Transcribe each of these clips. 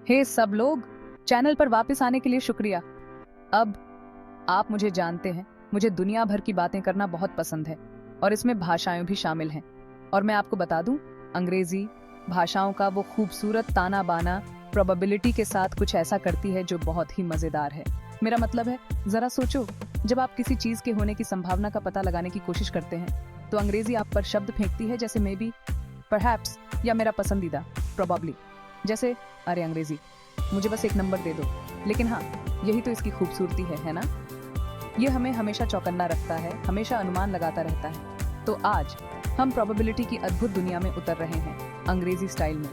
हे सब लोग, चैनल पर वापस आने के लिए शुक्रिया। अब आप मुझे जानते हैं, मुझे दुनिया भर की बातें करना बहुत पसंद है और इसमें भाषाएं भी शामिल हैं। और मैं आपको बता दूं, अंग्रेजी भाषाओं का वो खूबसूरत ताना बाना प्रोबेबिलिटी के साथ कुछ ऐसा करती है जो बहुत ही मजेदार है। मेरा मतलब है, जरा सोचो, जब आप किसी चीज के होने की संभावना का पता लगाने की कोशिश करते हैं तो अंग्रेजी आप पर शब्द फेंकती है जैसे मे बी, परहैप्स, या मेरा पसंदीदा प्रोबेबली। जैसे अरे अंग्रेजी, मुझे बस एक नंबर दे दो। लेकिन हाँ, यही तो इसकी खूबसूरती है ना? ये हमें हमेशा चौकन्ना रखता है, हमेशा अनुमान लगाता रहता है। तो आज हम प्रोबेबिलिटी की अद्भुत दुनिया में उतर रहे हैं, अंग्रेजी स्टाइल में।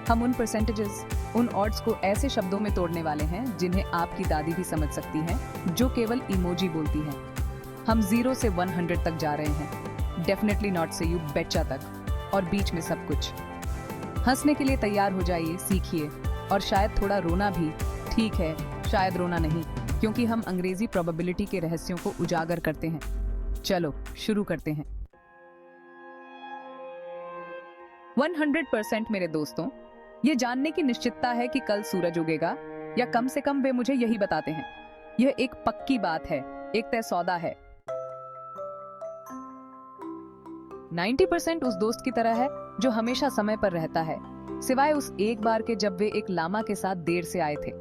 हम उन परसेंटेजेस, उन ऑड्स को ऐसे शब्दों में तोड़ने वाले हैं जिन्हें आपकी दादी भी समझ सकती हैं, जो केवल इमोजी बोलती हैं। हम 0 से 100 तक जा रहे हैं, डेफिनेटली नॉट से यू बेचा तक, और बीच में सब कुछ। हंसने के लिए तैयार हो जाइए, सीखिए, और शायद थोड़ा रोना भी। ठीक है, शायद रोना नहीं, क्योंकि हम अंग्रेजी प्रोबेबिलिटी के रहस्यों को उजागर करते हैं। चलो शुरू करते हैं। 100% मेरे दोस्तों, ये जानने की निश्चितता है कि कल सूरज उगेगा, या कम से कम वे मुझे यही बताते हैं। यह एक पक्की बात है, एक तय सौदा है। 90% उस दोस्त की तरह है जो हमेशा समय पर रहता है, सिवाय उस एक बार के जब वे एक लामा के साथ देर से आए थे।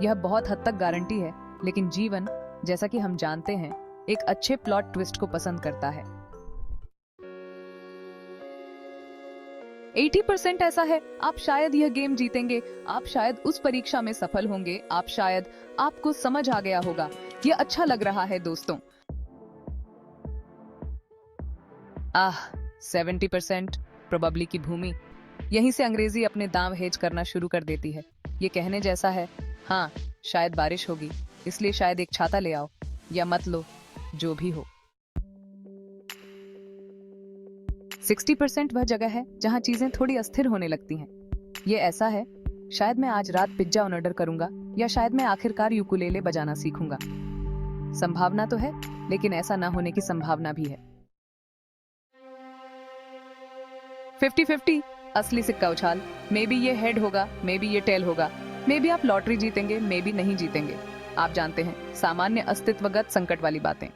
यह बहुत हद तक गारंटी है, लेकिन जीवन, जैसा कि हम जानते हैं, एक अच्छे प्लॉट ट्विस्ट को पसंद करता है। 80% ऐसा है, आप शायद यह गेम जीतेंगे, आप शायद उस परीक्षा में सफल होंगे, आप शायद, आपको समझ आ गया होगा, यह अच्छा लग रहा है दोस्तों। 70% प्रोबेबली की भूमि, यहीं से अंग्रेजी अपने दांव हेज करना शुरू कर देती है। ये कहने जैसा है, हाँ शायद बारिश होगी, इसलिए शायद एक छाता ले आओ, या मत लो, जो भी हो। 60% वह जगह है जहां चीजें थोड़ी अस्थिर होने लगती हैं। ये ऐसा है, शायद मैं आज रात पिज्जा ऑर्डर करूंगा, या शायद मैं आखिरकार यूकुलेले बजाना सीखूंगा। संभावना तो है, लेकिन ऐसा ना होने की संभावना भी है। 50-50 असली सिक्का उछाल। मे बी ये हेड होगा, मे बी ये टेल होगा, मे बी आप लॉटरी जीतेंगे, मे बी नहीं जीतेंगे। आप जानते हैं, सामान्य अस्तित्वगत संकट वाली बातें।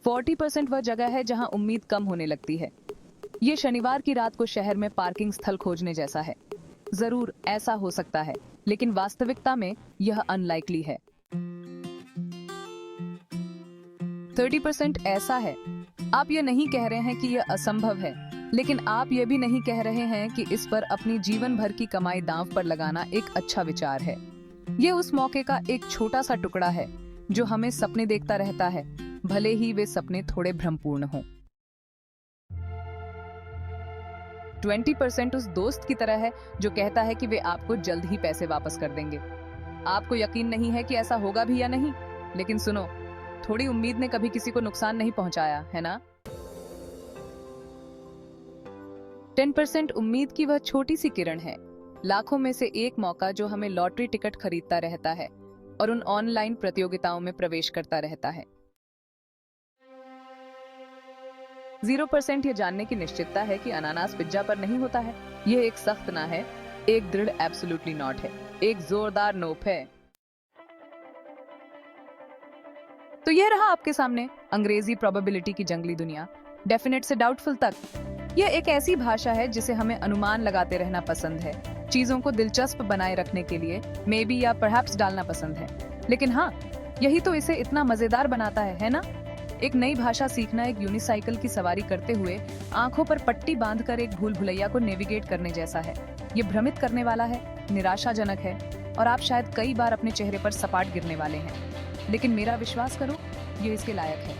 40% वह जगह है जहां उम्मीद कम होने लगती है। ये शनिवार की रात को शहर में पार्किंग स्थल खोजने जैसा है। जरूर ऐसा हो सकता है, लेकिन वास्तविकता में यह अनलाइकली है। 30% ऐसा है, आप ये नहीं कह रहे हैं कि यह असंभव है, लेकिन आप ये भी नहीं कह रहे हैं कि इस पर अपनी जीवन भर की कमाई दांव पर लगाना एक अच्छा विचार है। ये उस मौके का एक छोटा सा टुकड़ा है जो हमें सपने देखता रहता है, भले ही वे सपने थोड़े भ्रमपूर्ण हों। 20% उस दोस्त की तरह है जो कहता है कि वे आपको जल्द ही पैसे वापस कर देंगे। आपको यकीन नहीं है कि ऐसा होगा भी या नहीं, लेकिन सुनो, थोड़ी उम्मीद ने कभी किसी को नुकसान नहीं पहुंचाया, है ना? 10% उम्मीद की वह छोटी सी किरण है, लाखों में से एक मौका जो हमें लॉटरी टिकट खरीदता रहता है और उन ऑनलाइन प्रतियोगिताओं में प्रवेश करता रहता है। 0% यह जानने की निश्चितता है कि अनानास पिज्जा पर नहीं होता है। यह एक सख्त ना है, एक दृढ़ एब्सोल्युटली नॉट है, एक जोरदार नोप है। तो यह रहा आपके सामने अंग्रेजी प्रोबेबिलिटी की जंगली दुनिया, डेफिनेट से डाउटफुल तक। यह एक ऐसी भाषा है जिसे हमें अनुमान लगाते रहना पसंद है, चीजों को दिलचस्प बनाए रखने के लिए मे बी या परहैप्स डालना पसंद है। लेकिन हाँ, यही तो इसे इतना मजेदार बनाता है ना? एक नई भाषा सीखना एक यूनिसाइकिल की सवारी करते हुए आंखों पर पट्टी बांधकर एक भूल भुलैया को नेविगेट करने जैसा है। ये भ्रमित करने वाला है, निराशाजनक है, और आप शायद कई बार अपने चेहरे पर सपाट गिरने वाले हैं। लेकिन मेरा विश्वास करो, ये इसके लायक है,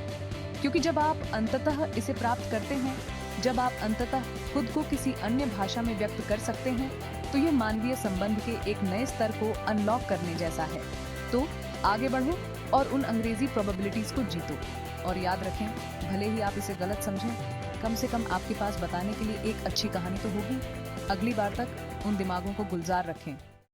क्योंकि जब आप अंततः इसे प्राप्त करते हैं, जब आप अंततः खुद को किसी अन्य भाषा में व्यक्त कर सकते हैं, तो ये मानवीय संबंध के एक नए स्तर को अनलॉक करने जैसा है। तो आगे बढ़ो और उन अंग्रेजी प्रोबेबिलिटीज को जीतो। और याद रखें, भले ही आप इसे गलत समझें, कम से कम आपके पास बताने के लिए एक अच्छी कहानी तो होगी। अगली बार तक उन दिमागों को गुलजार रखें।